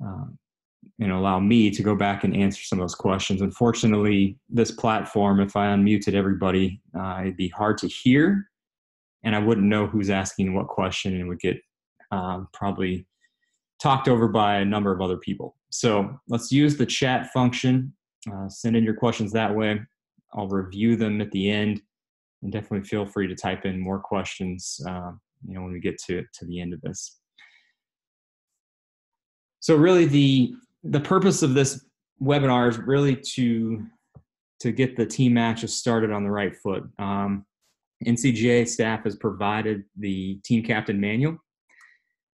and allow me to go back and answer some of those questions. Unfortunately, this platform, if I unmuted everybody, it'd be hard to hear, and I wouldn't know who's asking what question, and would get probably talked over by a number of other people. So let's use the chat function. Send in your questions that way. I'll review them at the end, and definitely feel free to type in more questions when we get to the end of this. So really the purpose of this webinar is really to get the team matches started on the right foot. NCGA staff has provided the team captain manual.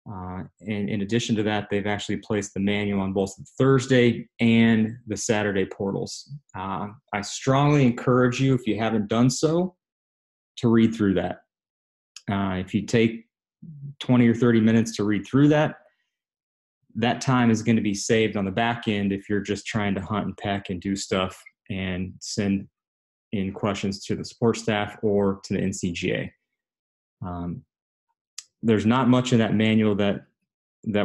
And in addition to that, they've actually placed the manual on both the Thursday and the Saturday portals. I strongly encourage you, if you haven't done so, to read through that. If you take 20 or 30 minutes to read through that, that time is going to be saved on the back end if you're just trying to hunt and peck and do stuff and send in questions to the support staff or to the NCGA. There's not much in that manual that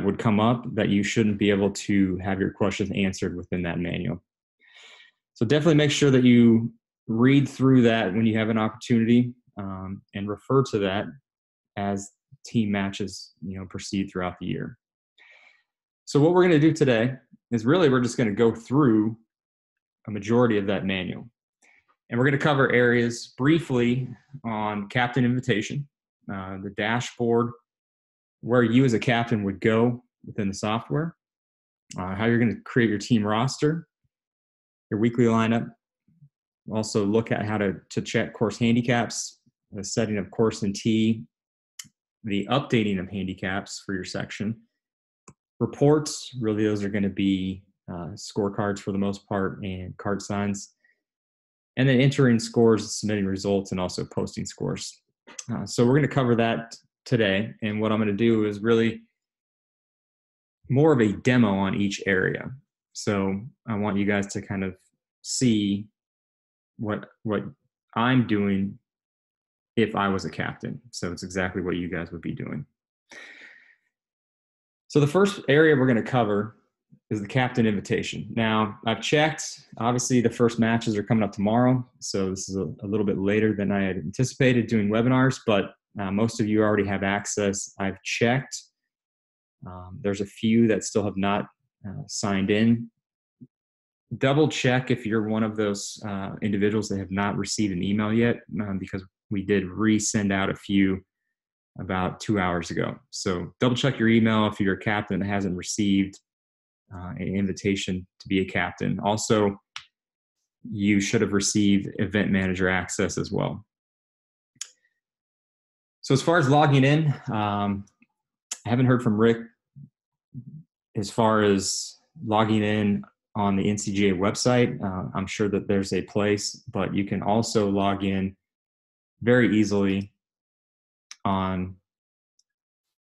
would come up that you shouldn't be able to have your questions answered within that manual. So definitely make sure that you read through that when you have an opportunity, and refer to that as team matches proceed throughout the year. So what we're going to do today is really we're just going to go through a majority of that manual. And we're going to cover areas briefly on captain invitation, the dashboard, where you as a captain would go within the software, how you're going to create your team roster, your weekly lineup. Also look at how to check course handicaps, the setting of course and tee, the updating of handicaps for your section. Reports, really those are going to be scorecards for the most part, and card signs. And then entering scores, submitting results, and also posting scores. So we're going to cover that today. And what I'm going to do is really more of a demo on each area. So I want you guys to kind of see what I'm doing if I was a captain. So it's exactly what you guys would be doing. So the first area we're going to cover is the captain invitation. Now, I've checked. Obviously, the first matches are coming up tomorrow, so this is a little bit later than I had anticipated doing webinars, but most of you already have access. I've checked. There's a few that still have not signed in. Double check if you're one of those individuals that have not received an email yet, because we did resend out a few about 2 hours ago. So double check your email if you're a captain that hasn't received an invitation to be a captain. Also, you should have received event manager access as well. So as far as logging in, I haven't heard from Rick as far as logging in on the NCGA website. I'm sure that there's a place, but you can also log in very easily on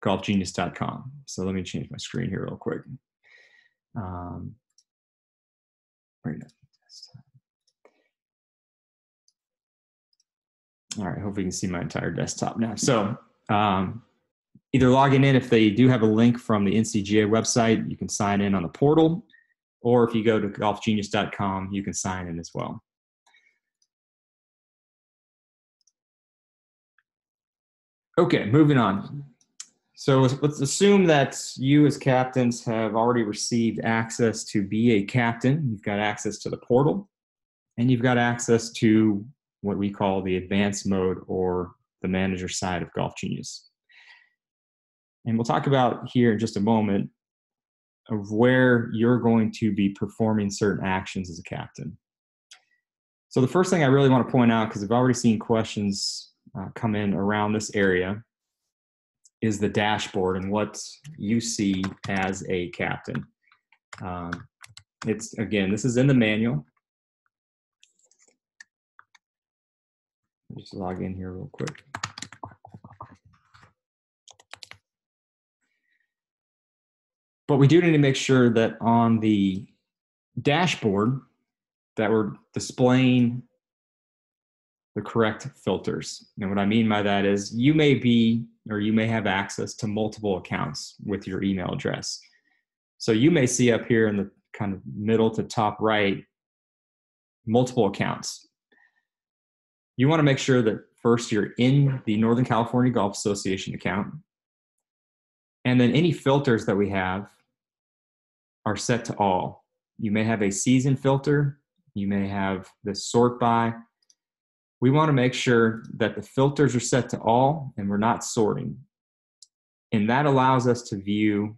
golfgenius.com. So let me change my screen here real quick. All right, hopefully you can see my entire desktop now. So either logging in, if they do have a link from the NCGA website, you can sign in on the portal, or if you go to golfgenius.com, you can sign in as well. Okay, moving on. So let's assume that you as captains have already received access to be a captain. You've got access to the portal, and you've got access to what we call the advanced mode, or the manager side of Golf Genius. And we'll talk about here in just a moment of where you're going to be performing certain actions as a captain. So the first thing I really want to point out, because I've already seen questions come in around this area, is the dashboard and what you see as a captain. Again, this is in the manual. Just log in here real quick. But we do need to make sure that on the dashboard that we're displaying the correct filters. And what I mean by that is you may have access to multiple accounts with your email address. So you may see up here in the kind of middle to top right, multiple accounts. You want to make sure that first you're in the Northern California Golf Association account. And then any filters that we have are set to all. You may have a season filter. You may have the sort by. We want to make sure that the filters are set to all and we're not sorting. And that allows us to view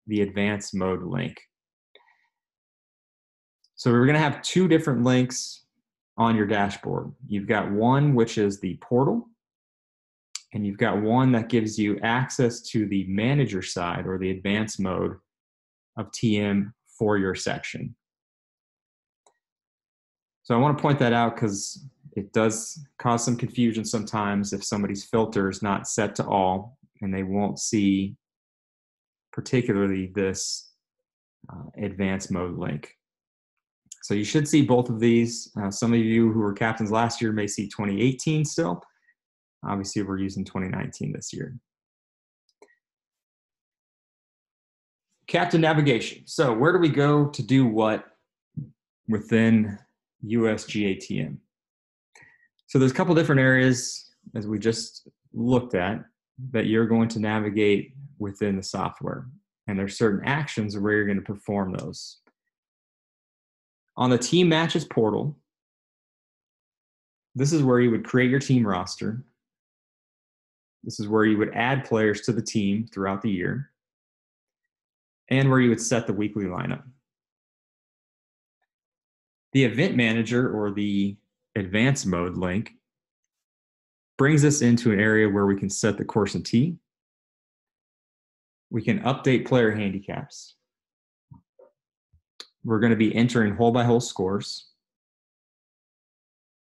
the advanced mode link. So we're going to have two different links on your dashboard. You've got one, which is the portal, and you've got one that gives you access to the manager side or the advanced mode of TM for your section. So I want to point that out because it does cause some confusion sometimes if somebody's filter is not set to all and they won't see particularly this advanced mode link. So you should see both of these. Some of you who were captains last year may see 2018 still. Obviously, we're using 2019 this year. Captain navigation. So where do we go to do what within USGA TM? So there's a couple different areas, as we just looked at, that you're going to navigate within the software. And there's certain actions where you're going to perform those. On the team matches portal, this is where you would create your team roster. This is where you would add players to the team throughout the year, and where you would set the weekly lineup. The event manager, or the advanced mode link, brings us into an area where we can set the course and tee. We can update player handicaps. We're going to be entering hole-by-hole scores.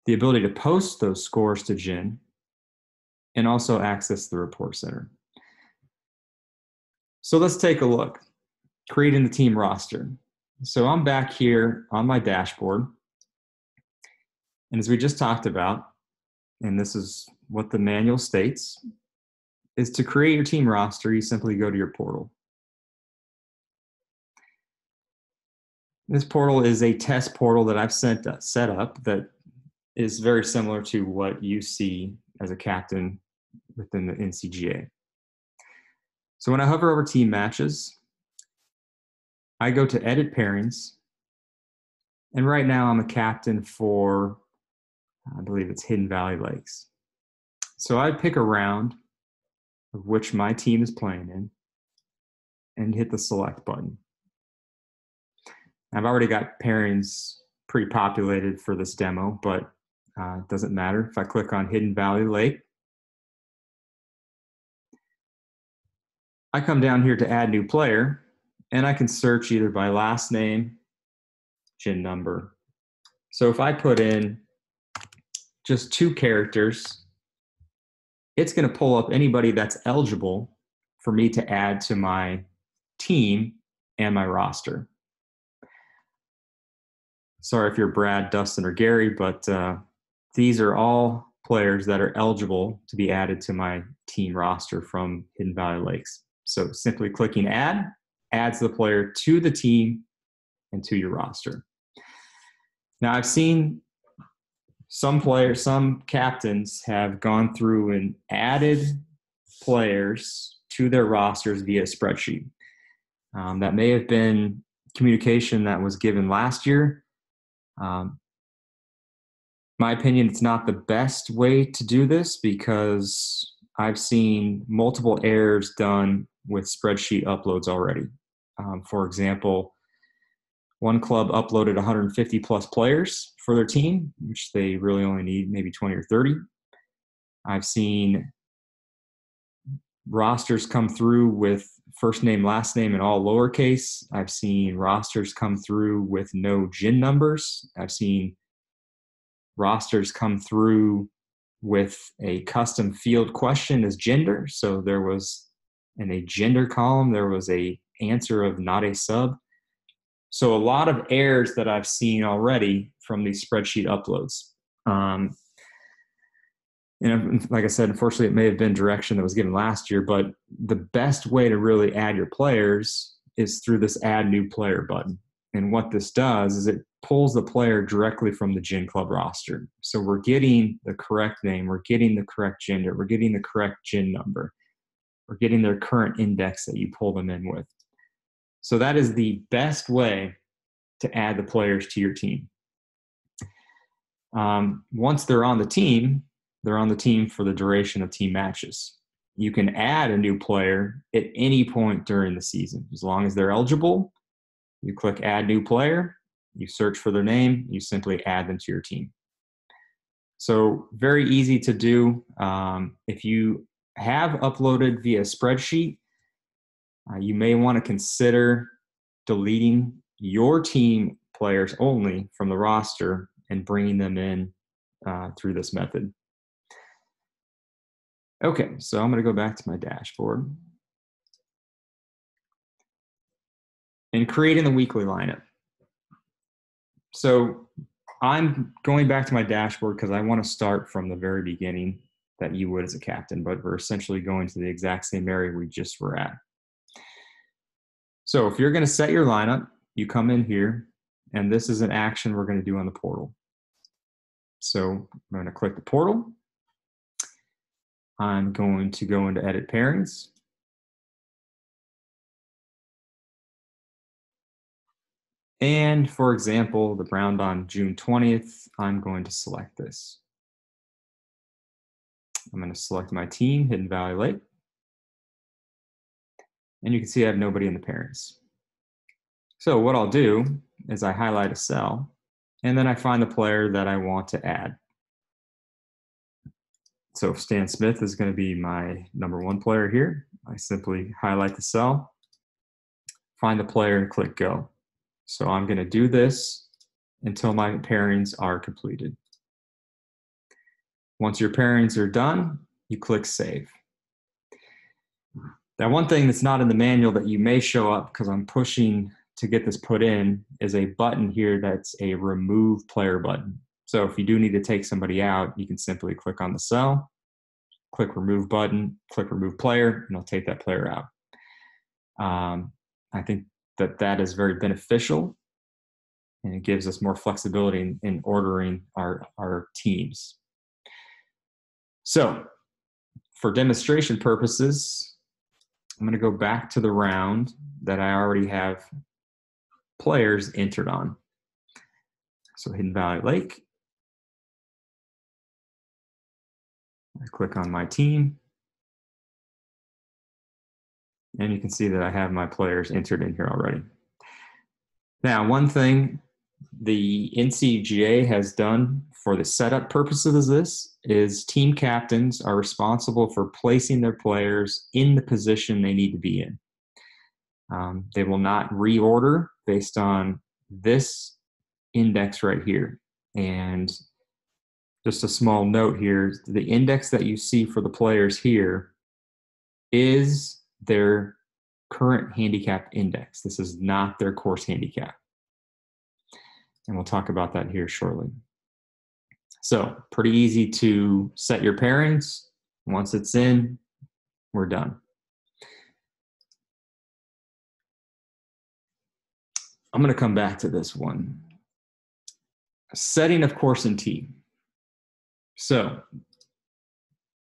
The ability to post those scores to GIN, and also access the report center. So let's take a look. Creating the team roster. So I'm back here on my dashboard. And as we just talked about, and this is what the manual states, is to create your team roster, you simply go to your portal. This portal is a test portal that I've set up that is very similar to what you see as a captain within the NCGA. So when I hover over team matches, I go to edit pairings. And right now I'm a captain for, I believe it's Hidden Valley Lakes. So I pick a round of which my team is playing in and hit the select button. I've already got pairings pre-populated for this demo, but it doesn't matter. If I click on Hidden Valley Lake, I come down here to add new player, and I can search either by last name, GIN number. So if I put in just 2 characters, it's going to pull up anybody that's eligible for me to add to my team and my roster. Sorry if you're Brad, Dustin, or Gary, but these are all players that are eligible to be added to my team roster from Hidden Valley Lakes. So simply clicking add adds the player to the team and to your roster. Now I've seen some players, some captains have gone through and added players to their rosters via spreadsheet. That may have been communication that was given last year. My opinion, it's not the best way to do this because I've seen multiple errors done with spreadsheet uploads already. For example, one club uploaded 150 plus players for their team, which they really only need maybe 20 or 30. I've seen rosters come through with first name, last name, and all lowercase. I've seen rosters come through with no GIN numbers. I've seen rosters come through with a custom field question as gender. So there was in a gender column, there was a answer of not a sub. So a lot of errors that I've seen already from these spreadsheet uploads. Like I said, unfortunately, it may have been direction that was given last year, but the best way to really add your players is through this Add New Player button. And what this does is it pulls the player directly from the Gin Club roster. So we're getting the correct name, we're getting the correct gender, we're getting the correct Gin number, we're getting their current index that you pull them in with. So that is the best way to add the players to your team. Once they're on the team for the duration of team matches. You can add a new player at any point during the season. As long as they're eligible, you click Add New Player, you search for their name, you simply add them to your team. So very easy to do. If you have uploaded via spreadsheet, you may want to consider deleting your team players only from the roster and bringing them in through this method. Okay, so I'm going to go back to my dashboard. And creating the weekly lineup. So I'm going back to my dashboard because I want to start from the very beginning that you would as a captain, but we're essentially going to the exact same area we just were at. So if you're going to set your lineup, you come in here, and this is an action we're going to do on the portal. So I'm going to click the portal. I'm going to go into Edit Pairings. And for example, the round on June 20th, I'm going to select this. I'm going to select my team, Hidden Valley Lake. And you can see I have nobody in the pairings. So what I'll do is I highlight a cell, and then I find the player that I want to add. So Stan Smith is going to be my #1 player here. I simply highlight the cell, find the player, and click Go. So I'm going to do this until my pairings are completed. Once your pairings are done, you click Save. Now, one thing that's not in the manual that you may show up because I'm pushing to get this put in is a button here that's a Remove Player button. So if you do need to take somebody out, you can simply click on the cell, click Remove Button, click Remove Player, and it'll take that player out. I think that is very beneficial, and it gives us more flexibility in ordering our teams. So for demonstration purposes, I'm going to go back to the round that I already have players entered on. So Hidden Valley Lake. I click on my team. And you can see that I have my players entered in here already. Now, one thing the NCGA has done for the setup purposes of this is team captains are responsible for placing their players in the position they need to be in. They will not reorder based on this index right here. And just a small note here, the index that you see for the players here is their current handicap index. This is not their course handicap. And we'll talk about that here shortly. So pretty easy to set your pairings. Once it's in, we're done. I'm going to come back to this one. Setting of course and team. So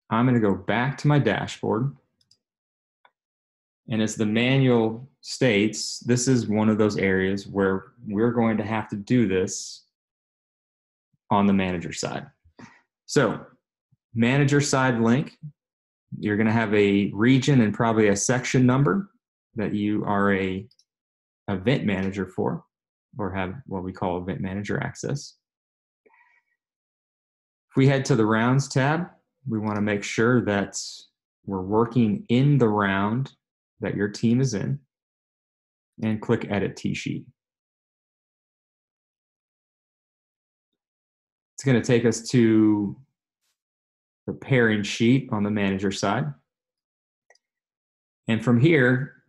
I'm going to go back to my dashboard. And as the manual states, this is one of those areas where we're going to have to do this on the manager side. So manager side link, you're going to have a region and probably a section number that you are a event manager for, or have what we call event manager access. If we head to the rounds tab, we want to make sure that we're working in the round that your team is in, and click Edit T-Sheet. It's going to take us to the pairing sheet on the manager side. And from here,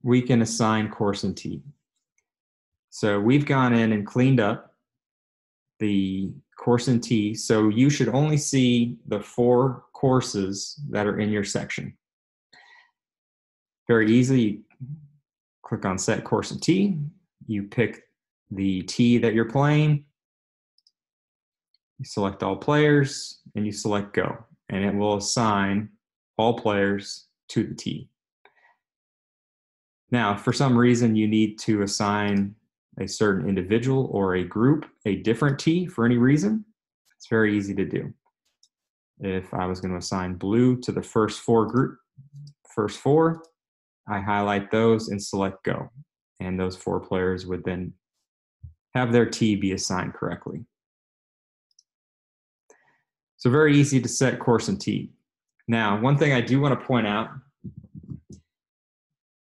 we can assign course and team. So we've gone in and cleaned up the course and T, so you should only see the 4 courses that are in your section. Very easy. Click on Set Course and Tee. You pick the tee that you're playing. You select all players and you select Go, and it will assign all players to the tee. Now, if for some reason you need to assign a certain individual or a group a different tee for any reason, it's very easy to do. If I was going to assign blue to the first four, I highlight those and select Go, and those 4 players would then have their tee be assigned correctly. So very easy to set course and tee. Now, one thing I do want to point out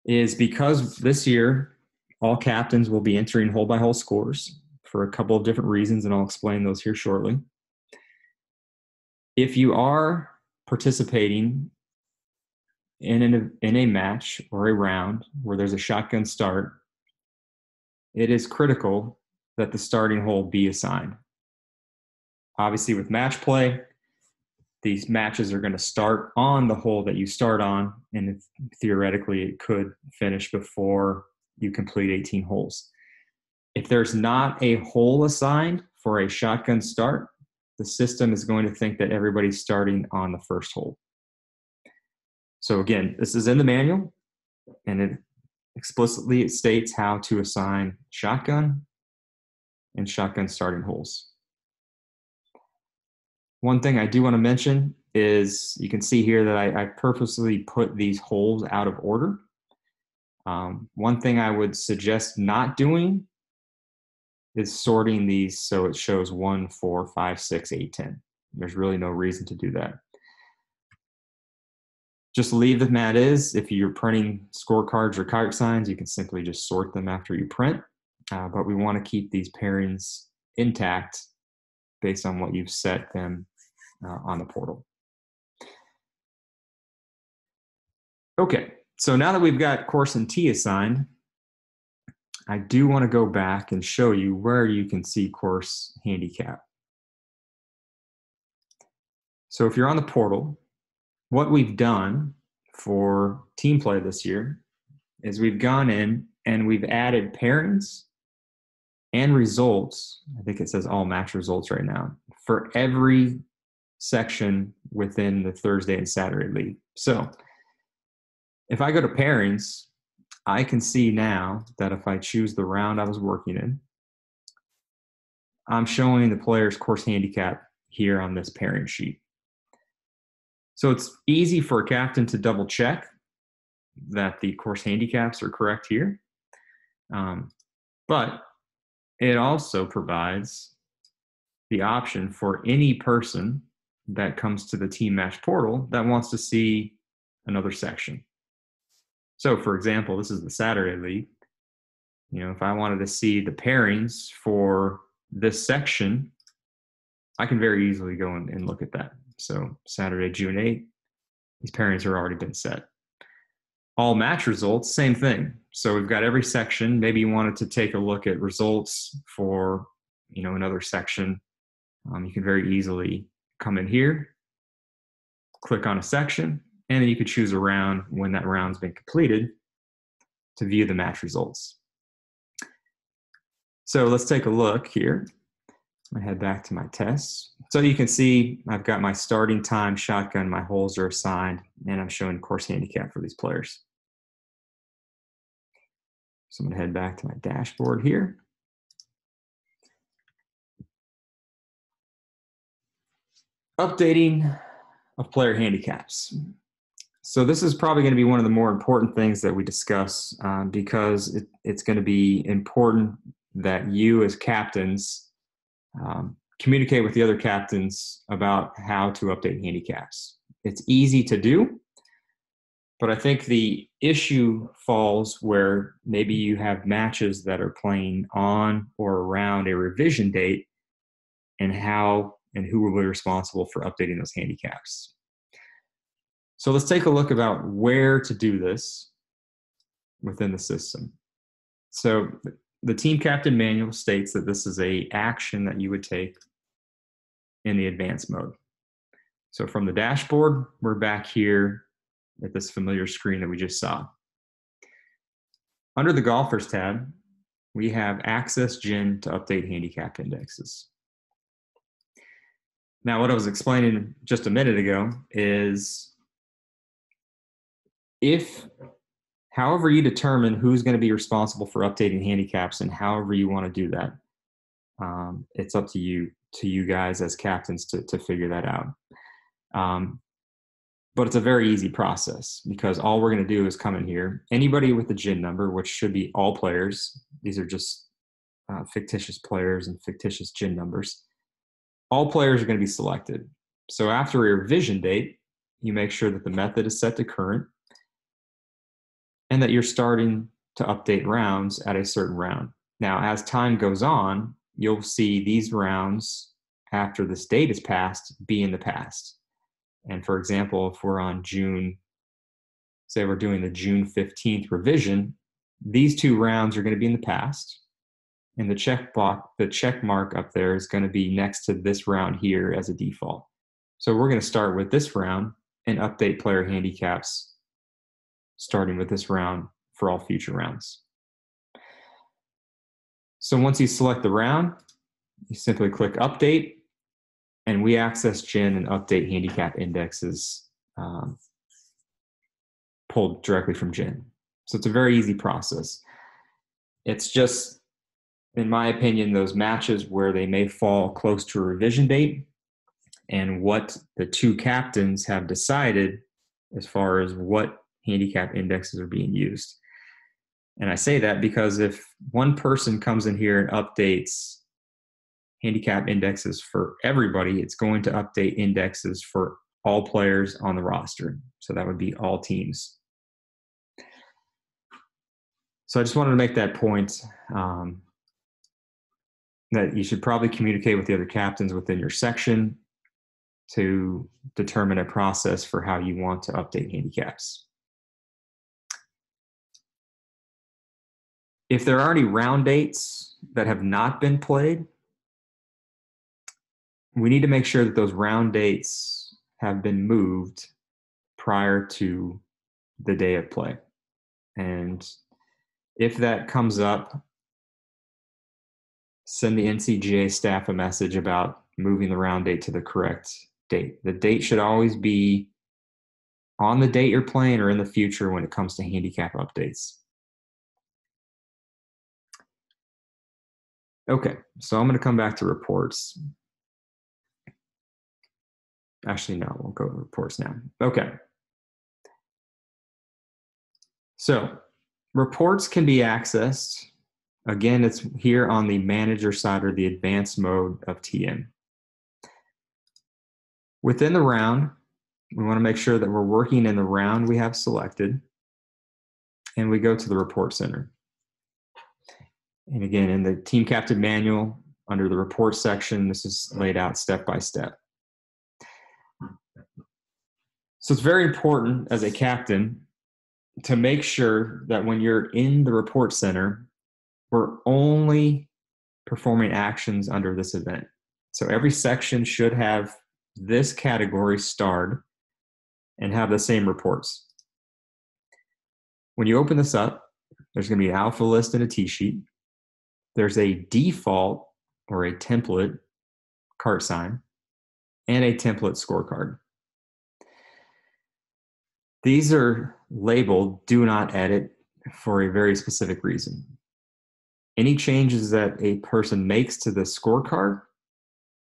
is because this year all captains will be entering hole-by-hole scores for a couple of different reasons, and I'll explain those here shortly. If you are participating in a match or a round where there's a shotgun start, it is critical that the starting hole be assigned. Obviously, with match play, these matches are going to start on the hole that you start on, and theoretically it could finish before you complete 18 holes. If there's not a hole assigned for a shotgun start, the system is going to think that everybody's starting on the first hole. So again, this is in the manual, and it explicitly states how to assign shotgun and shotgun starting holes. One thing I do want to mention is you can see here that I purposely put these holes out of order. One thing I would suggest not doing is sorting these so it shows 1, 4, 5, 6, 8, 10. There's really no reason to do that. Just leave them as is. If you're printing scorecards or card signs, you can simply just sort them after you print. But we want to keep these pairings intact based on what you've set them on the portal. Okay, so now that we've got course and tee assigned, I do want to go back and show you where you can see course handicap. So if you're on the portal, what we've done for team play this year is we've gone in and we've added pairings and results. I think it says all match results right now for every section within the Thursday and Saturday league. So if I go to pairings, I can see now that if I choose the round I was working in, I'm showing the player's course handicap here on this pairing sheet. So it's easy for a captain to double check that the course handicaps are correct here. But it also provides the option for any person that comes to the team match portal that wants to see another section. So for example, this is the Saturday league. If I wanted to see the pairings for this section, I can very easily go and look at that. So Saturday, June 8th, these pairings are already been set. All match results, same thing. So we've got every section. Maybe you wanted to take a look at results for, another section. You can very easily come in here, click on a section, and then you could choose a round when that round's been completed to view the match results. So let's take a look here. I'm gonna head back to my tests. So you can see I've got my starting time, shotgun, my holes are assigned, and I'm showing course handicap for these players. So I'm gonna head back to my dashboard here. Updating of player handicaps. So this is probably going to be one of the more important things that we discuss because it's going to be important that you as captains communicate with the other captains about how to update handicaps. It's easy to do, but I think the issue falls where maybe you have matches that are playing on or around a revision date, and how and who will be responsible for updating those handicaps. So let's take a look about where to do this within the system. So the team captain manual states that this is an action that you would take in the advanced mode. So from the dashboard, we're back here at this familiar screen that we just saw. Under the Golfers tab, we have Access GIN to update handicap indexes. Now, what I was explaining just a minute ago is however you determine who's going to be responsible for updating handicaps and however you want to do that, it's up to you guys as captains to figure that out. But it's a very easy process because all we're going to do is come in here. Anybody with the GIN number, which should be all players, these are just fictitious players and fictitious GIN numbers. All players are going to be selected. So after a revision date, you make sure that the method is set to current and that you're starting to update rounds at a certain round. Now, as time goes on, you'll see these rounds after this date is passed be in the past. And for example, if we're on say we're doing the June 15th revision, these two rounds are going to be in the past. And the check mark up there is going to be next to this round here as a default. So we're going to start with this round and update player handicaps starting with this round for all future rounds. So once you select the round, you simply click update, and we access GIN and update handicap indexes pulled directly from GIN. So it's a very easy process. It's just, in my opinion, those matches where they may fall close to a revision date and what the two captains have decided as far as what handicap indexes are being used. And I say that because if one person comes in here and updates handicap indexes for everybody, it's going to update indexes for all players on the roster. So that would be all teams. So I just wanted to make that point, that you should probably communicate with the other captains within your section to determine a process for how you want to update handicaps. If there are any round dates that have not been played, we need to make sure that those round dates have been moved prior to the day of play. And if that comes up, send the NCGA staff a message about moving the round date to the correct date. The date should always be on the date you're playing or in the future when it comes to handicap updates. Okay, so I'm going to come back to reports. Actually, no, we'll go to reports now. Okay. So reports can be accessed. Again, it's here on the manager side or the advanced mode of TM. Within the round, we want to make sure that we're working in the round we have selected. And we go to the report center. And again, in the team captain manual, under the report section, this is laid out step by step. So it's very important as a captain to make sure that when you're in the report center, we're only performing actions under this event. So every section should have this category starred and have the same reports. When you open this up, there's going to be an alpha list and a T-sheet. There's a default or a template cart sign and a template scorecard. These are labeled do not edit for a very specific reason. Any changes that a person makes to the scorecard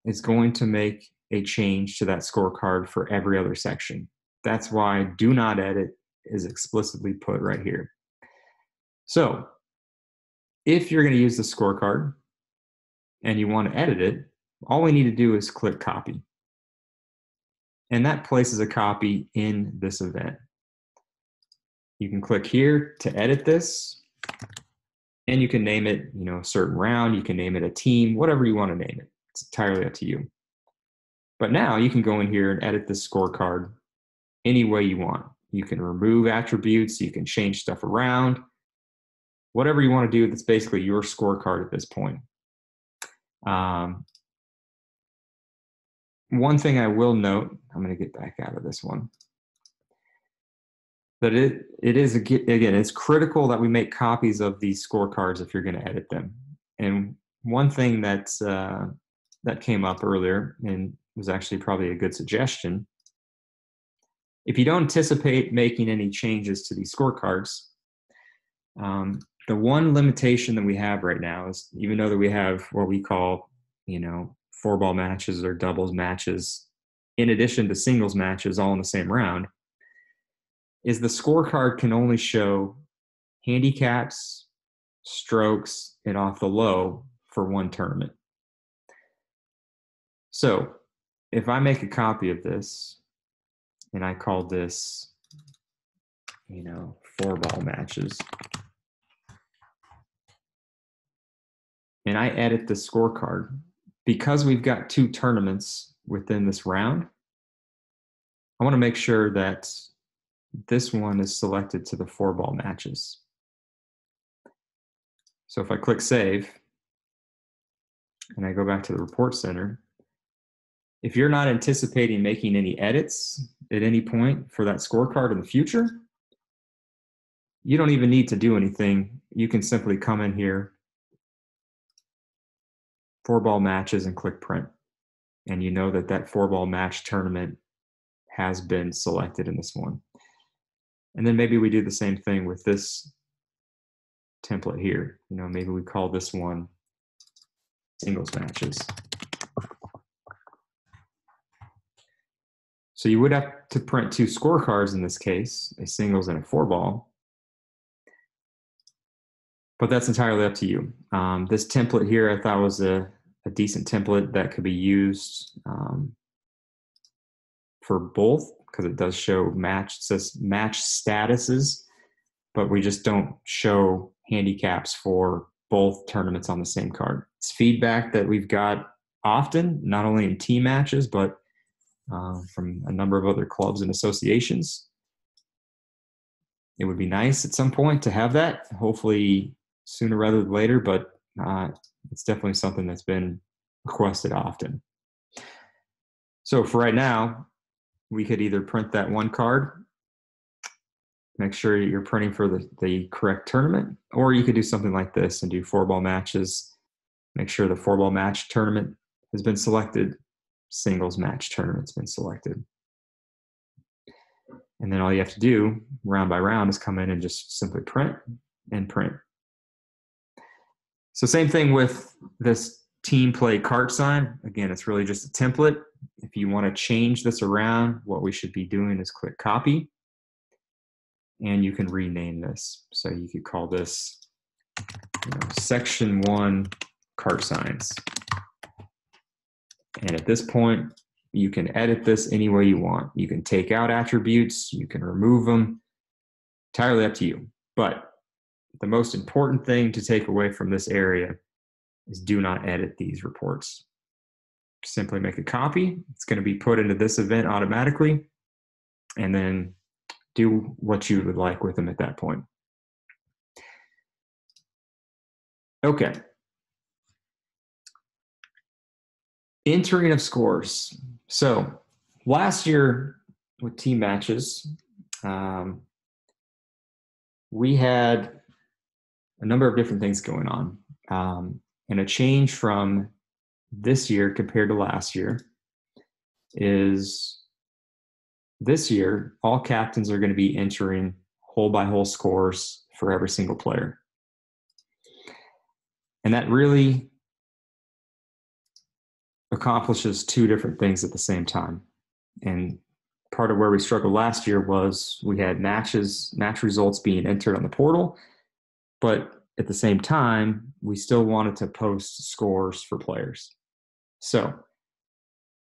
is going to make a change to that scorecard for every other section. That's why do not edit is explicitly put right here. So if you're going to use the scorecard and you want to edit it, all we need to do is click copy. And that places a copy in this event. You can click here to edit this, and you can name it, a certain round. You can name it a team, whatever you want to name it. It's entirely up to you. But now you can go in here and edit this scorecard any way you want. You can remove attributes. You can change stuff around. Whatever you want to do, that's basically your scorecard at this point. One thing I will note, I'm going to get back out of this one. But it is, again, it's critical that we make copies of these scorecards if you're going to edit them. And one thing that came up earlier and was actually probably a good suggestion. If you don't anticipate making any changes to these scorecards, the one limitation that we have right now is, even though that we have what we call, 4-ball matches or doubles matches, in addition to singles matches all in the same round, is the scorecard can only show handicaps, strokes, and off the low for one tournament. So if I make a copy of this and I call this, 4-ball matches, and I edit the scorecard, because we've got 2 tournaments within this round, I want to make sure that this one is selected to the 4-ball matches. So if I click save and I go back to the report center, if you're not anticipating making any edits at any point for that scorecard in the future, you don't even need to do anything. You can simply come in here, 4-ball matches, and click print. And you know that 4-ball match tournament has been selected in this one. And then maybe we do the same thing with this template here. Maybe we call this one singles matches. So you would have to print 2 scorecards in this case, a singles and a 4-ball. But that's entirely up to you. This template here I thought was a decent template that could be used for both, because it does show it says match statuses, but we just don't show handicaps for both tournaments on the same card. It's feedback that we've got often, not only in team matches, but from a number of other clubs and associations. It would be nice at some point to have that, hopefully sooner rather than later, but it's definitely something that's been requested often. So for right now, we could either print that one card, make sure you're printing for the correct tournament, or you could do something like this and do 4-ball matches, make sure the 4-ball match tournament has been selected, singles match tournament's been selected. And then all you have to do round by round is come in and just simply print and print. So same thing with this team play cart sign. Again, it's really just a template. If you want to change this around, what we should be doing is click copy, and you can rename this. So you could call this section 1 cart signs. And at this point, you can edit this any way you want. You can take out attributes, you can remove them, entirely up to you. But the most important thing to take away from this area is do not edit these reports. Simply make a copy. It's going to be put into this event automatically, and then do what you would like with them at that point. Okay. Entering of scores. So last year with team matches, we had a number of different things going on. And a change from this year compared to last year is this year, all captains are going to be entering hole-by-hole scores for every single player. And that really accomplishes 2 different things at the same time. And part of where we struggled last year was we had match results being entered on the portal, but at the same time, we still wanted to post scores for players. So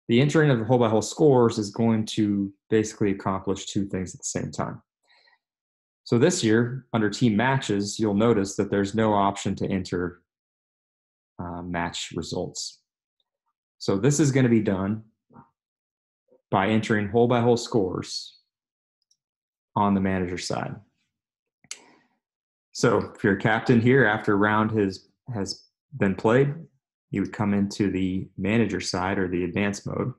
the entering of the hole-by-hole scores is going to basically accomplish 2 things at the same time. So this year, under team matches, you'll notice that there's no option to enter match results. So this is going to be done by entering hole-by-hole scores on the manager side. So if you're a captain here, after a round has been played, you would come into the manager side or the advanced mode,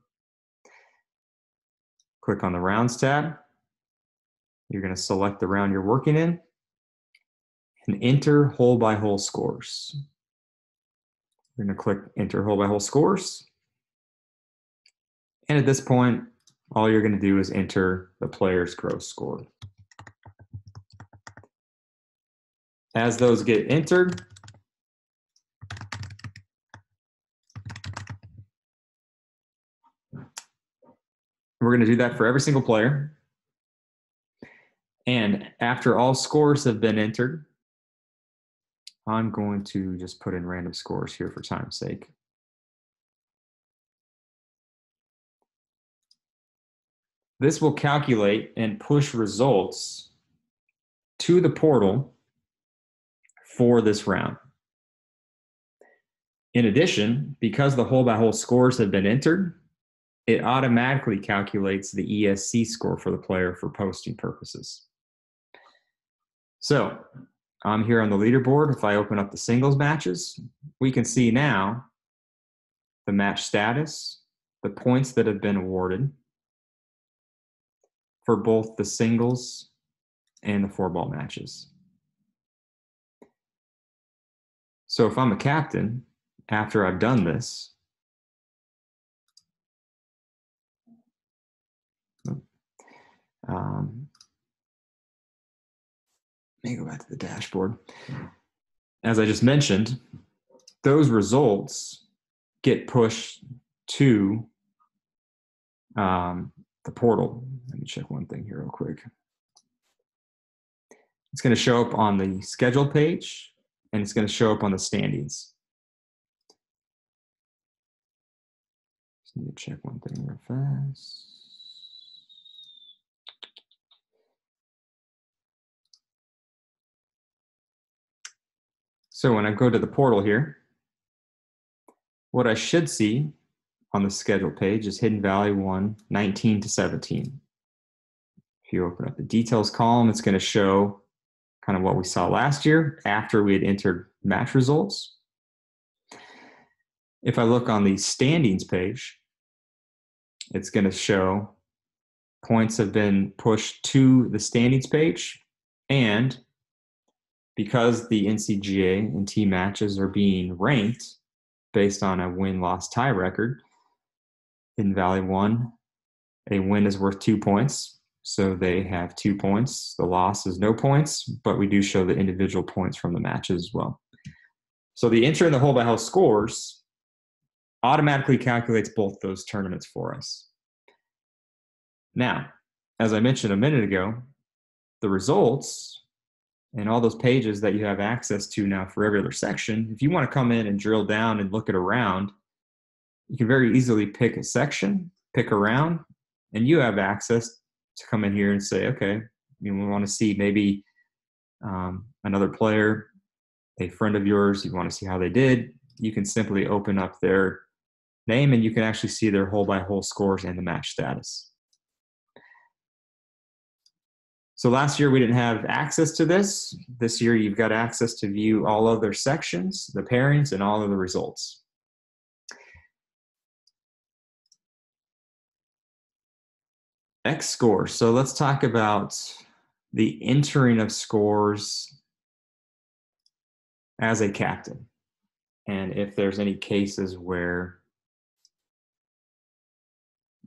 click on the rounds tab, You're going to select the round you're working in and enter hole-by-hole scores. You're going to click enter hole-by-hole scores. And at this point, all you're going to do is enter the player's gross score. As those get entered, we're going to do that for every single player. And after all scores have been entered, I'm going to just put in random scores here for time's sake. This will calculate and push results to the portal for this round. In addition, because the hole-by-hole scores have been entered, it automatically calculates the ESC score for the player for posting purposes. So I'm here on the leaderboard. If I open up the singles matches, we can see now the match status, the points that have been awarded for both the singles and the 4-ball matches. So if I'm a captain, after I've done this, let me go back to the dashboard. As I just mentioned, those results get pushed to the portal. Let me check one thing here real quick. It's going to show up on the schedule page, and it's going to show up on the standings. Just need to check one thing real fast. So when I go to the portal here, what I should see on the schedule page is Hidden Valley 1, 19 to 17. If you open up the details column, it's going to show kind of what we saw last year after we had entered match results. If I look on the standings page, it's going to show points have been pushed to the standings page, and because the NCGA and team matches are being ranked based on a win-loss tie record, in Valley 1, a win is worth 2 points, so they have 2 points. The loss is no points, but we do show the individual points from the matches as well. So the enter in the hole-by-hole scores automatically calculates both those tournaments for us. Now, as I mentioned a minute ago, the results and all those pages that you have access to now for every other section, if you want to come in and drill down and look at a round, you can very easily pick a section, pick a round, and you have access to come in here and say, okay, we want to see maybe another player, a friend of yours, you want to see how they did. You can simply open up their name and you can actually see their hole-by-hole scores and the match status. So last year we didn't have access to this. This year you've got access to view all of their sections, the pairings, and all of the results. X scores. So let's talk about the entering of scores as a captain, and if there's any cases where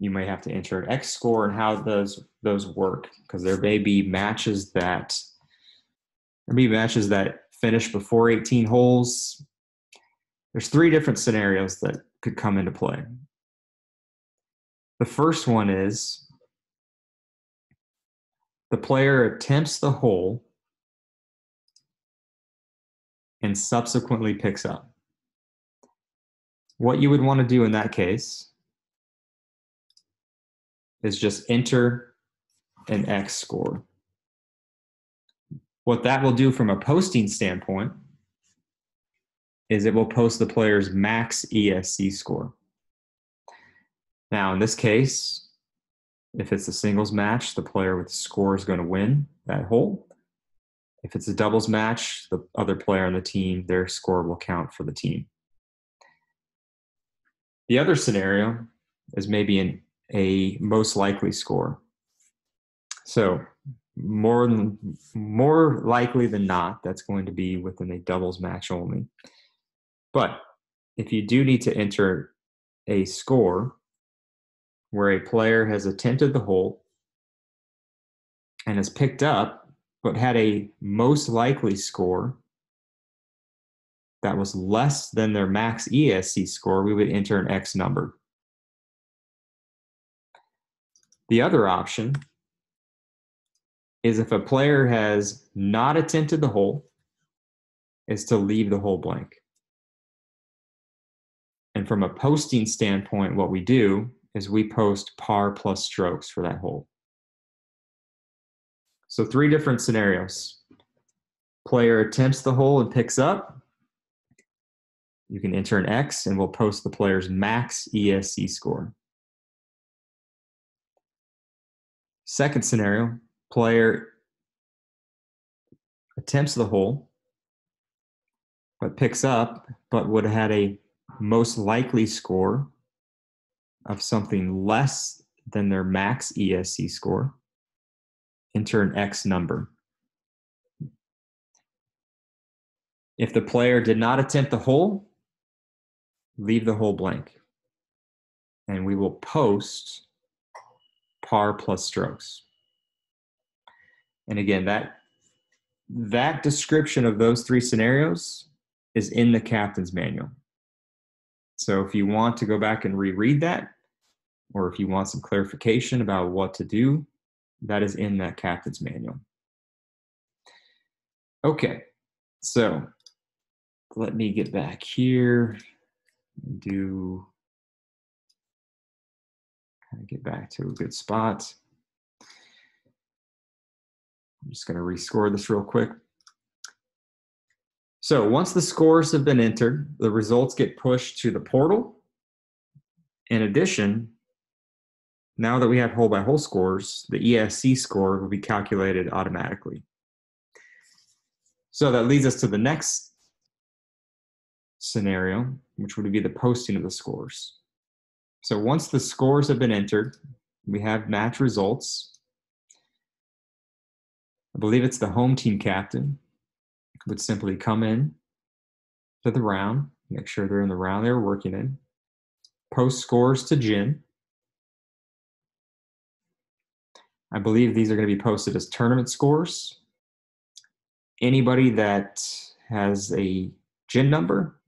you may have to enter an X score and how those work, because there may be matches that finish before 18 holes. There's 3 different scenarios that could come into play. The first one is the player attempts the hole and subsequently picks up. What you would want to do in that case is just enter an X score. What that will do from a posting standpoint is it will post the player's max ESC score. Now, in this case, if it's a singles match, the player with the score is going to win that hole. If it's a doubles match, the other player on the team, their score will count for the team. The other scenario is maybe a most likely score. So more likely than not, that's going to be within a doubles match only. But if you do need to enter a score where a player has attempted the hole and has picked up, but had a most likely score that was less than their max ESC score, we would enter an X number. The other option is if a player has not attempted the hole, is to leave the hole blank. And from a posting standpoint, what we do is we post par plus strokes for that hole. So 3 different scenarios. Player attempts the hole and picks up. You can enter an X and we'll post the player's max ESC score. Second scenario, player attempts the hole, but picks up, but would have had a most likely score of something less than their max ESC score. Enter an X number. If the player did not attempt the hole, leave the hole blank. And we will post par plus strokes. And again, that description of those 3 scenarios is in the captain's manual. So if you want to go back and reread that, or if you want some clarification about what to do, that is in that captain's manual. Okay, so let me get back here and get back to a good spot. I'm just going to rescore this real quick. So once the scores have been entered, the results get pushed to the portal. In addition, now that we have hole-by-hole scores, the ESC score will be calculated automatically. So that leads us to the next scenario, which would be the posting of the scores. So once the scores have been entered, we have match results. I believe it's the home team captain would simply come in to the round, make sure they're in the round they were working in, post scores to Jin. I believe these are going to be posted as tournament scores. Anybody that has a Jin number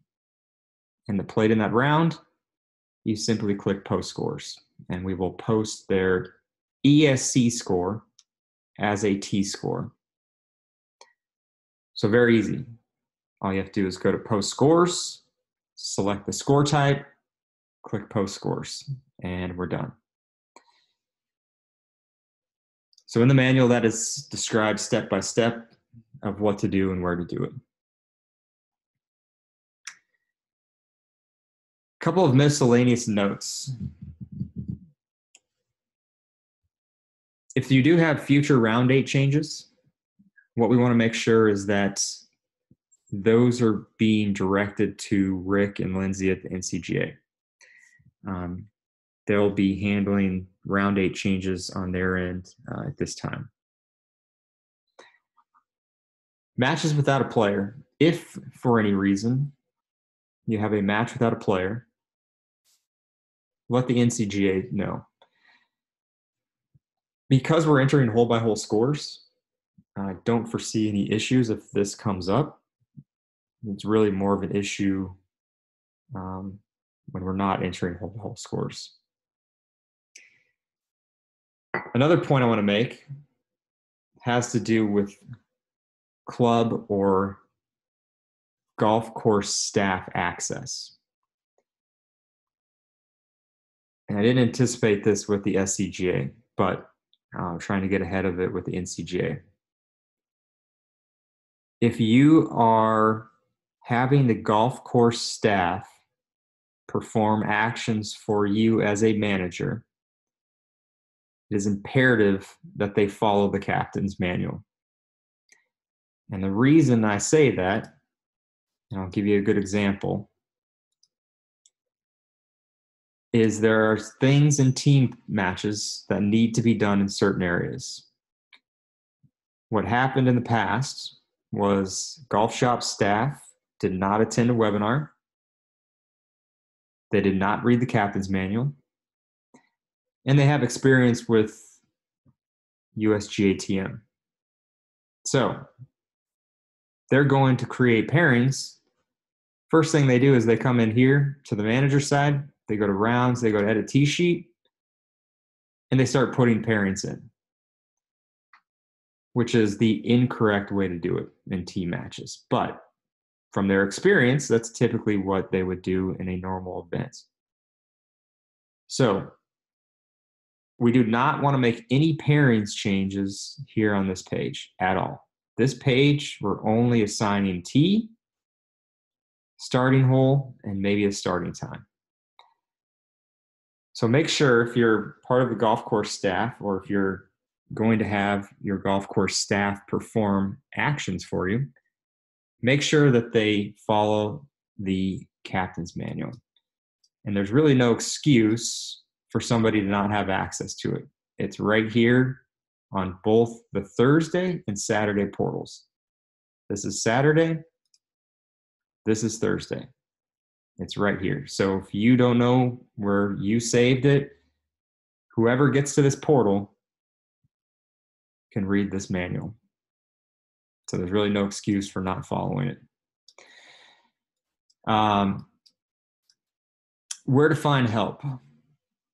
and that played in that round, you simply click post scores, and we will post their ESC score as a T score. So very easy. All you have to do is go to post scores, select the score type, click post scores, and we're done. So in the manual, that is described step by step of what to do and where to do it. A couple of miscellaneous notes. If you do have future round date changes, what we want to make sure is that those are being directed to Rick and Lindsay at the NCGA. They'll be handling round date changes on their end at this time. Matches without a player. If for any reason you have a match without a player, let the NCGA know. Because we're entering hole-by-hole scores, I don't foresee any issues if this comes up. It's really more of an issue when we're not entering hole-by-hole scores. Another point I want to make has to do with club or golf course staff access. And I didn't anticipate this with the SCGA, but I'm trying to get ahead of it with the NCGA. If you are having the golf course staff perform actions for you as a manager, it is imperative that they follow the captain's manual. And the reason I say that, and I'll give you a good example, is there are things in team matches that need to be done in certain areas. what happened in the past was golf shop staff did not attend a webinar. They did not read the captain's manual. And they have experience with USGA TM. So they're going to create pairings. First thing they do is they come in here to the manager side. They go to rounds. They go to edit tee sheet. And they start putting pairings in, which is the incorrect way to do it in team matches. But from their experience, that's typically what they would do in a normal event. So we do not want to make any pairings changes here on this page at all. This page, we're only assigning tee, starting hole, and maybe a starting time. So make sure if you're part of the golf course staff, or if you're going to have your golf course staff perform actions for you, make sure that they follow the captain's manual. And there's really no excuse for somebody to not have access to it. It's right here on both the Thursday and Saturday portals. This is Saturday. This is Thursday. It's right here. So if you don't know where you saved it, whoever gets to this portal can read this manual. So there's really no excuse for not following it. Where to find help?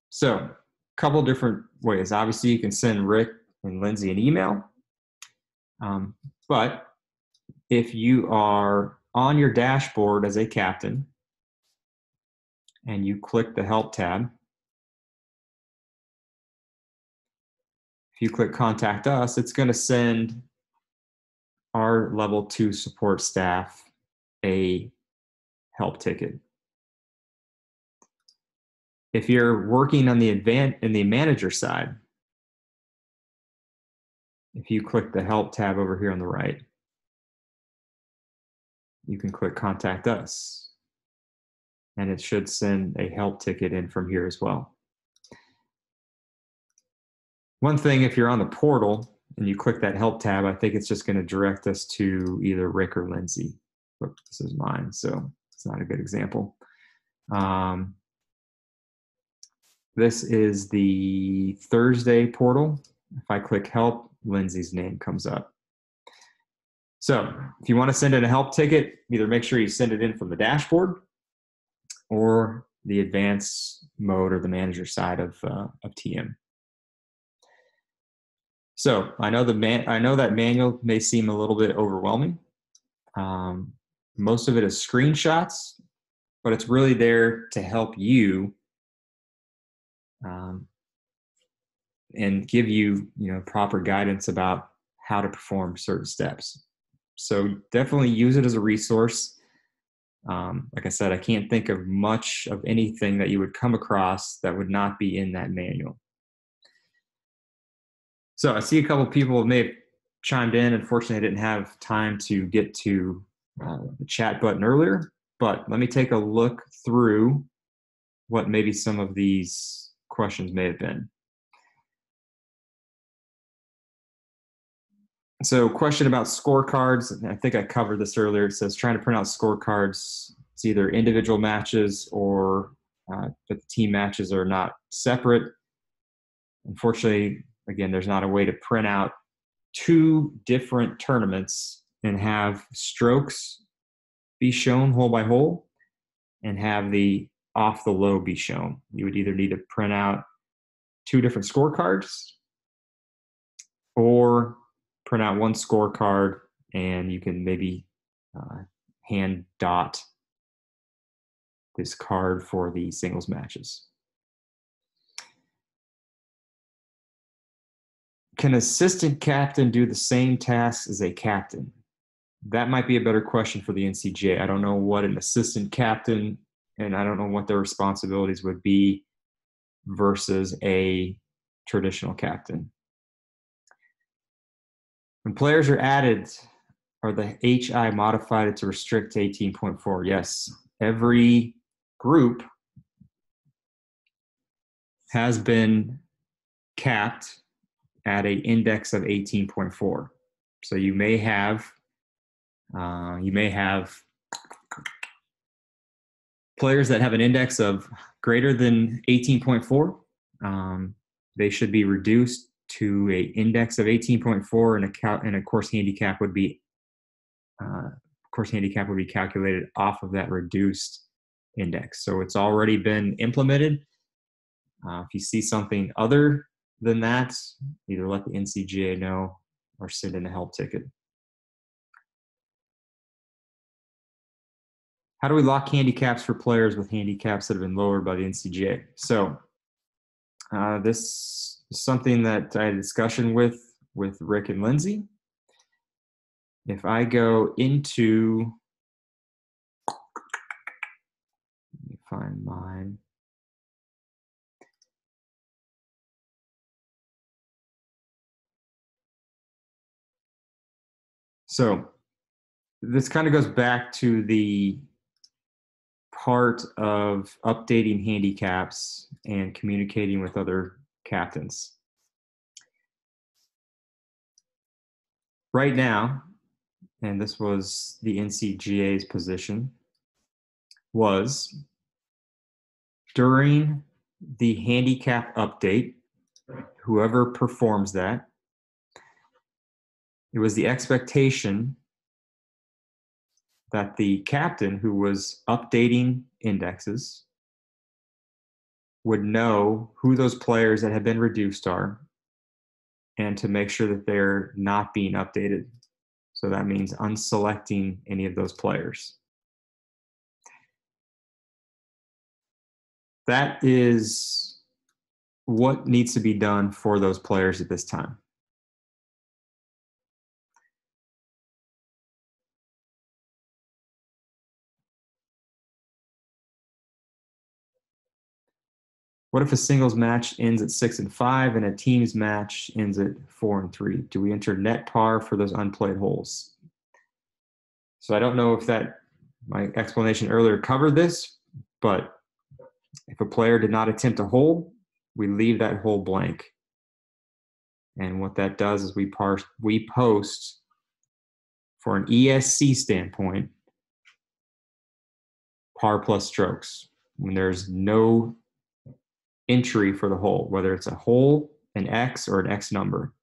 So a couple different ways. Obviously, you can send Rick and Lindsay an email. But if you are on your dashboard as a captain and you click the Help tab, if you click Contact Us, it's going to send our level 2 support staff a help ticket. If you're working on the manager side, if you click the Help tab over here on the right, you can click Contact Us, and it should send a help ticket in from here as well. One thing, if you're on the portal and you click that Help tab, I think it's just going to direct us to either Rick or Lindsay. But this is mine, so it's not a good example. This is the Thursday portal. If I click Help, Lindsay's name comes up. So if you want to send in a help ticket, either make sure you send it in from the dashboard or the advanced mode or the manager side of TM. So I know that manual may seem a little bit overwhelming. Most of it is screenshots, but it's really there to help you and give you, proper guidance about how to perform certain steps. So definitely use it as a resource. Like I said, I can't think of much of anything that you would come across that would not be in that manual. So I see a couple of people may have chimed in. Unfortunately, I didn't have time to get to the chat button earlier, but let me take a look through what maybe some of these questions may have been. So question about scorecards. I think I covered this earlier. It says trying to print out scorecards. It's either individual matches or but the team matches are not separate. Unfortunately, again, there's not a way to print out 2 different tournaments and have strokes be shown hole by hole and have the off the low be shown. You would either need to print out 2 different scorecards or print out 1 scorecard, and you can maybe hand dot this card for the singles matches. Can assistant captain do the same tasks as a captain? That might be a better question for the NCGA. I don't know what an assistant captain, and I don't know what their responsibilities would be versus a traditional captain. When players are added, are the HI modified to restrict to 18.4? Yes. Every group has been capped at an index of 18.4. So you may have players that have an index of greater than 18.4. They should be reduced to an index of 18.4, and a course handicap would be calculated off of that reduced index. So it's already been implemented. If you see something other than that, either let the NCGA know or send in a help ticket. How do we lock handicaps for players with handicaps that have been lowered by the NCGA? So this is something that I had a discussion with Rick and Lindsay. If I go into, let me find mine. So this kind of goes back to the part of updating handicaps and communicating with other captains. Right now, and this was the NCGA's position, was during the handicap update, whoever performs that, it was the expectation that the captain who was updating indexes would know who those players that have been reduced are and to make sure that they're not being updated. So that means unselecting any of those players. That is what needs to be done for those players at this time. What if a singles match ends at 6-5 and a teams match ends at 4-3? Do we enter net par for those unplayed holes? So I don't know if my explanation earlier covered this, but if a player did not attempt a hole, we leave that hole blank. And what that does is we post for an ESC standpoint, par plus strokes, when there's no entry for the hole, whether it's a hole, an X, or an X number.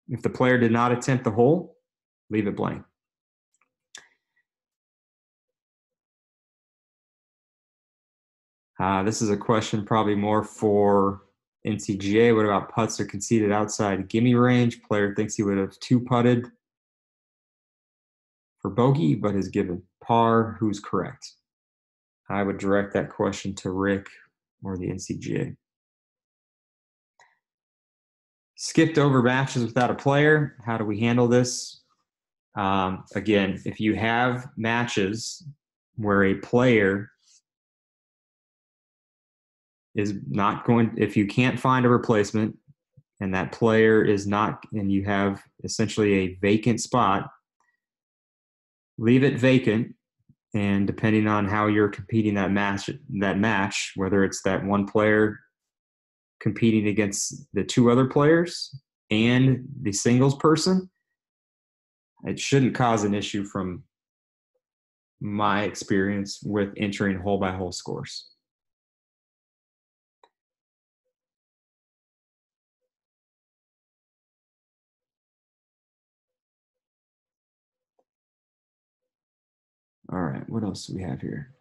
If the player did not attempt the hole, leave it blank. This is a question probably more for NCGA. What about putts are conceded outside gimme range? Player thinks he would have two putted for bogey, but has given par. Who's correct? I would direct that question to Rick or the NCGA. Skipped over matches without a player. How do we handle this? Again, if you have matches where a player is not going, if you can't find a replacement and that player is not, and you have essentially a vacant spot, leave it vacant. And depending on how you're competing that match, whether it's that one player competing against the two other players and the singles person, it shouldn't cause an issue from my experience with entering hole-by-hole scores. All right, what else do we have here?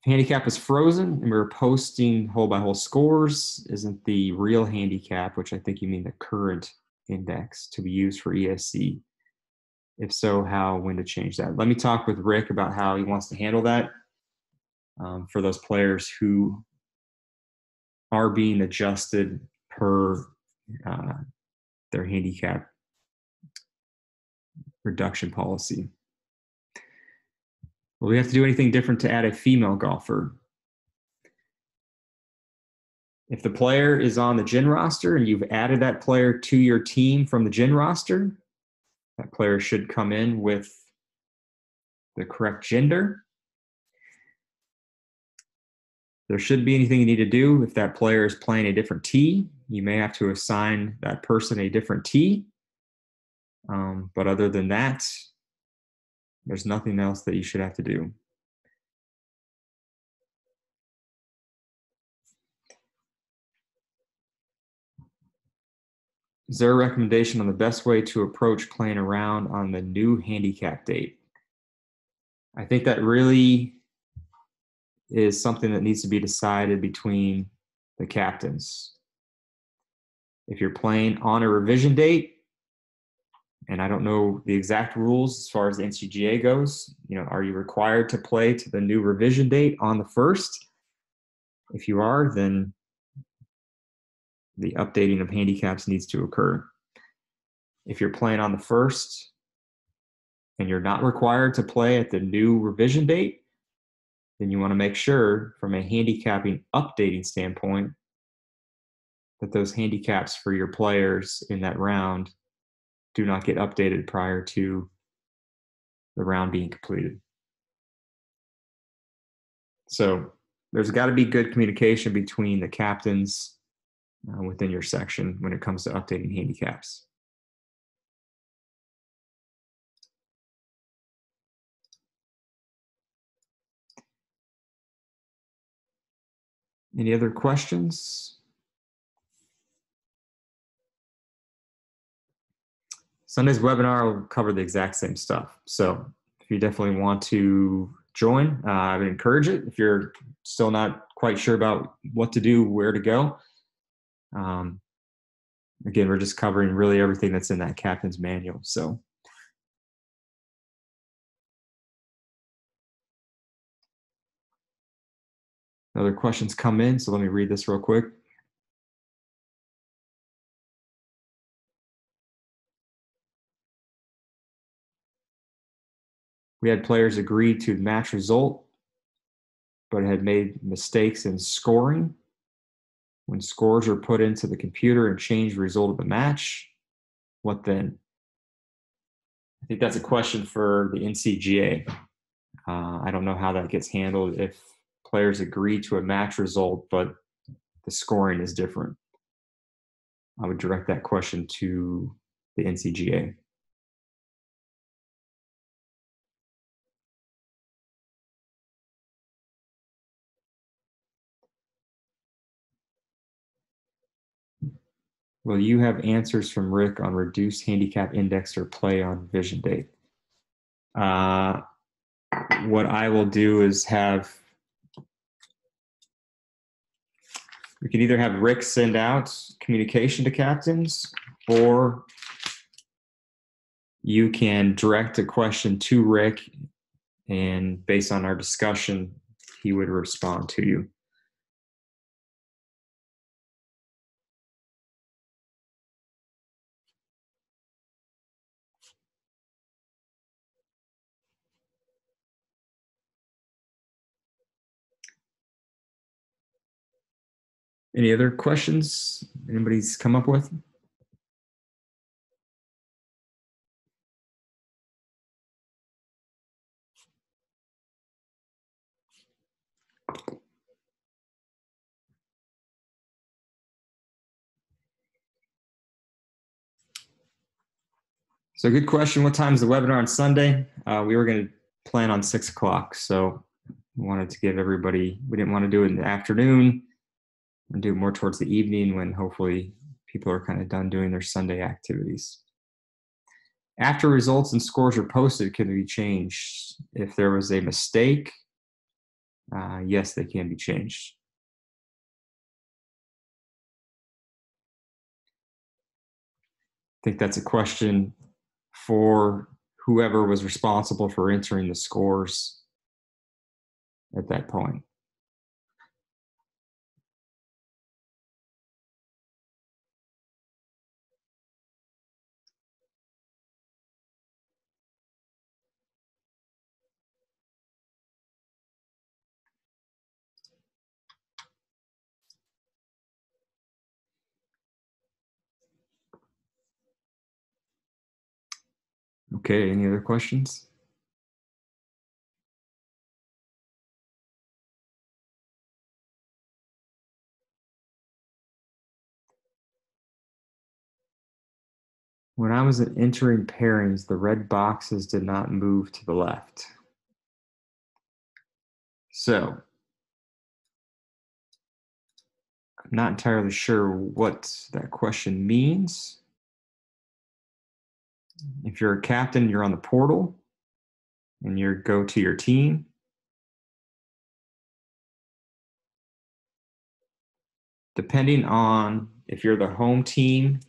Handicap is frozen and we're posting hole-by-hole scores. Isn't the real handicap, which I think you mean the current index, to be used for ESC? If so, how, when to change that? Let me talk with Rick about how he wants to handle that for those players who are being adjusted per their handicap reduction policy. Will we have to do anything different to add a female golfer? If the player is on the GIN roster and you've added that player to your team from the GIN roster, that player should come in with the correct gender. There shouldn't be anything you need to do. If that player is playing a different tee, you may have to assign that person a different tee. But other than that, there's nothing else that you should have to do. Is there a recommendation on the best way to approach playing around on the new handicap date? I think that really is something that needs to be decided between the captains. If you're playing on a revision date, and I don't know the exact rules as far as the NCGA goes, are you required to play to the new revision date on the 1st? If you are, then the updating of handicaps needs to occur. If you're playing on the 1st and you're not required to play at the new revision date, then you want to make sure from a handicapping updating standpoint that those handicaps for your players in that round do not get updated prior to the round being completed. So there's got to be good communication between the captains within your section when it comes to updating handicaps. Any other questions? Sunday's webinar will cover the exact same stuff. So if you definitely want to join, I would encourage it. If you're still not quite sure about what to do, where to go, again, we're just covering really everything that's in that captain's manual. So other questions come in, so let me read this real quick. We had players agree to match result, but had made mistakes in scoring. When scores are put into the computer and change the result of the match, what then? I think that's a question for the NCGA. I don't know how that gets handled if players agree to a match result, but the scoring is different. I would direct that question to the NCGA. Will you have answers from Rick on reduced handicap index or play on vision date? What I will do is we could either have Rick send out communication to captains, or you can direct a question to Rick, and based on our discussion, he would respond to you. Any other questions anybody's come up with? So good question. What time is the webinar on Sunday? We were going to plan on 6 o'clock. So we wanted to give everybody, we didn't want to do it in the afternoon and do it more towards the evening when hopefully people are kind of done doing their Sunday activities. After results and scores are posted, can they be changed? If there was a mistake, yes, they can be changed. I think that's a question for whoever was responsible for entering the scores at that point. Okay, any other questions? When I was entering pairings, the red boxes did not move to the left. So I'm not entirely sure what that question means. If you're a captain, you're on the portal and you go to your team. Depending on if you're the home team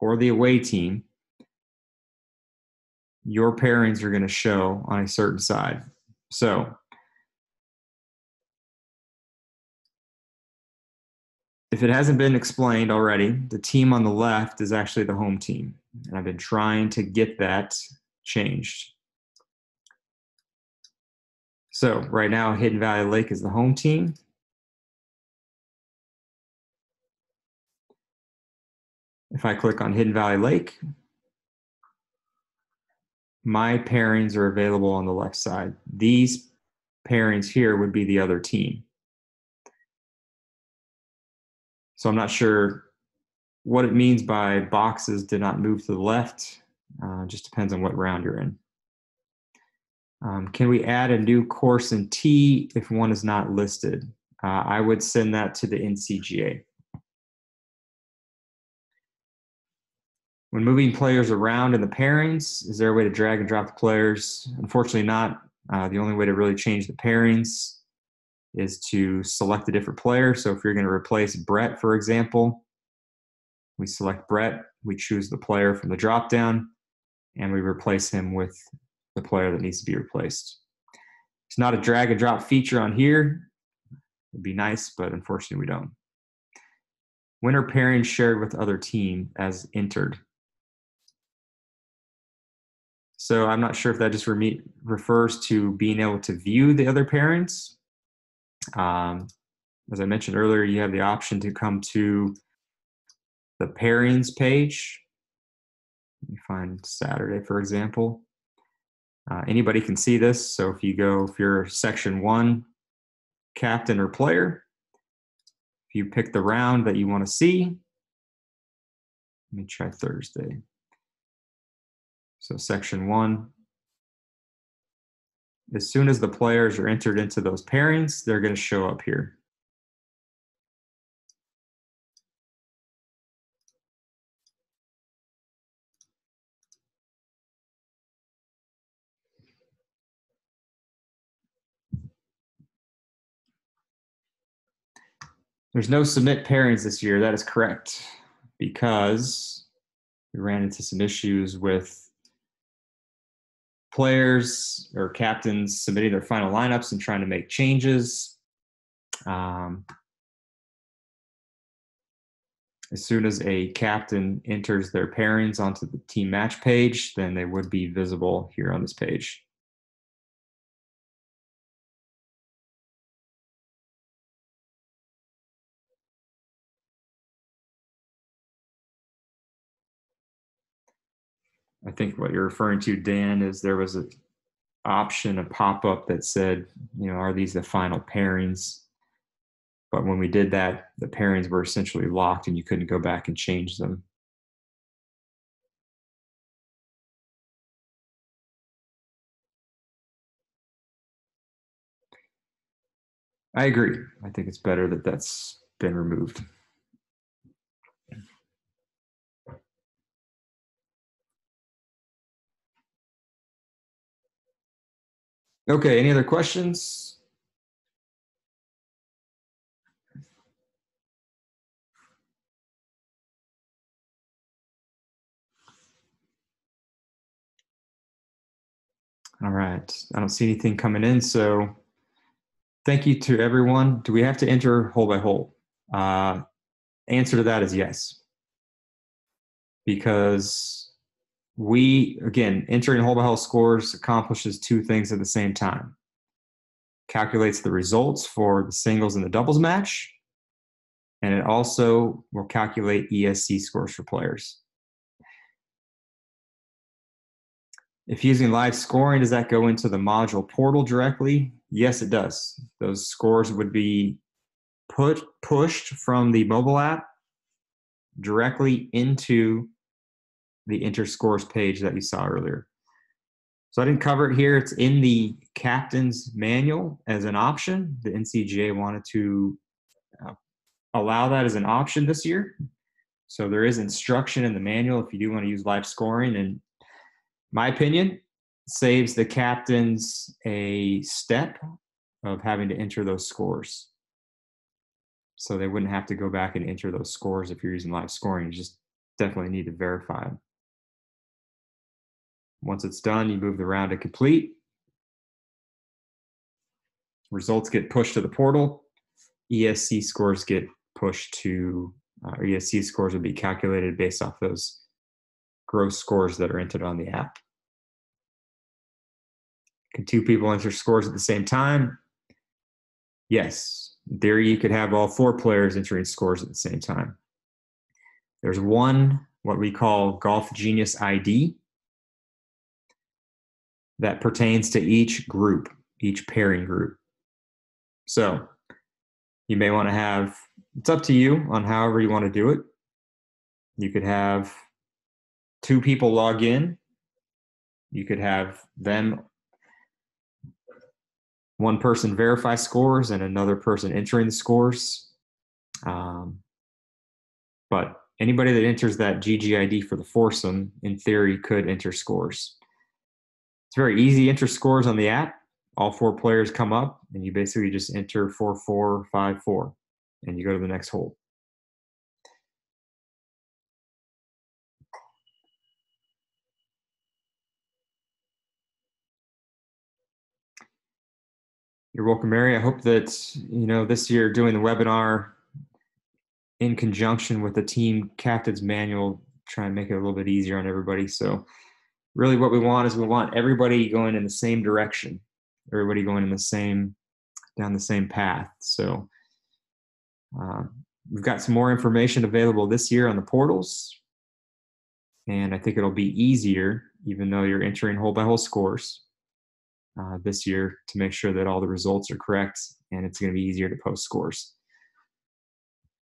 or the away team, your pairings are going to show on a certain side. So if it hasn't been explained already, the team on the left is actually the home team. And I've been trying to get that changed. So right now, Hidden Valley Lake is the home team. If I click on Hidden Valley Lake, my pairings are available on the left side. These pairings here would be the other team. So I'm not sure what it means by boxes did not move to the left. Just depends on what round you're in. Can we add a new course in T if one is not listed? I would send that to the NCGA. When moving players around in the pairings, is there a way to drag and drop the players? Unfortunately not. The only way to really change the pairings is to select a different player. So if you're going to replace Brett, for example, we select Brett, we choose the player from the drop-down, and we replace him with the player that needs to be replaced. It's not a drag and drop feature on here. It'd be nice, but unfortunately we don't. When are pairings shared with other team as entered? So I'm not sure if that just refers to being able to view the other pairings. As I mentioned earlier, you have the option to come to the pairings page. Let me find Saturday, for example. Anybody can see this. So if you're section 1, captain or player, if you pick the round that you want to see, let me try Thursday. So section 1, as soon as the players are entered into those pairings, they're going to show up here. There's no submit pairings this year. That is correct, because we ran into some issues with players or captains submitting their final lineups and trying to make changes. As soon as a captain enters their pairings onto the team match page, then they would be visible here on this page. I think what you're referring to, Dan, is there was an option, a pop-up that said, are these the final pairings? But when we did that, the pairings were essentially locked and you couldn't go back and change them. I agree. I think it's better that that's been removed. Okay, any other questions? All right, I don't see anything coming in, so thank you to everyone. Do we have to enter hole by hole? Answer to that is yes. Because entering hole by hole scores accomplishes two things at the same time. Calculates the results for the singles and the doubles match, and it also will calculate ESC scores for players. If using live scoring, does that go into the module portal directly? Yes, it does. Those scores would be pushed from the mobile app directly into the enter scores page that you saw earlier. So I didn't cover it here. It's in the captain's manual as an option. The NCGA wanted to allow that as an option this year. So there is instruction in the manual if you do want to use live scoring. And my opinion, saves the captains a step of having to enter those scores. So they wouldn't have to go back and enter those scores if you're using live scoring. You just definitely need to verify them. Once it's done, you move the round to complete. Results get pushed to the portal. ESC scores get pushed to, or ESC scores will be calculated based off those gross scores that are entered on the app. Can two people enter scores at the same time? Yes. In theory, you could have all four players entering scores at the same time. There's one, what we call Golf Genius ID, that pertains to each group, each pairing group. So you may want to have, it's up to you on however you want to do it. You could have two people log in. You could have them, one person verify scores and another person entering the scores. But anybody that enters that GGID for the foursome, in theory, could enter scores. It's very easy to enter scores on the app. All four players come up, and you basically just enter 4-4, 5-4, and you go to the next hole. You're welcome, Mary. I hope that, this year doing the webinar in conjunction with the team captain's manual, try and make it a little bit easier on everybody. So really what we want is we want everybody going in the same direction, everybody going in down the same path. So we've got some more information available this year on the portals. And I think it'll be easier, even though you're entering hole by hole scores this year, to make sure that all the results are correct, and it's going to be easier to post scores.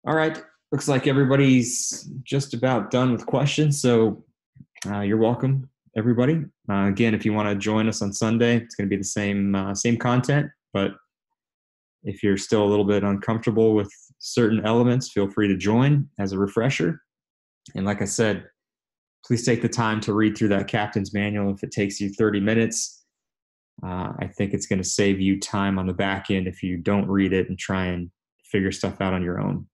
All right, looks like everybody's just about done with questions. So you're welcome, everybody. Again, if you want to join us on Sunday, it's going to be the same content, but if you're still a little bit uncomfortable with certain elements, feel free to join as a refresher. And like I said, please take the time to read through that captain's manual. If it takes you 30 minutes, I think it's going to save you time on the back end if you don't read it and try and figure stuff out on your own.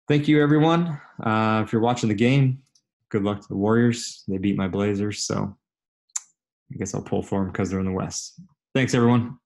Thank you, everyone. If you're watching the game, good luck to the Warriors. They beat my Blazers, so I guess I'll pull for them because they're in the West. Thanks, everyone.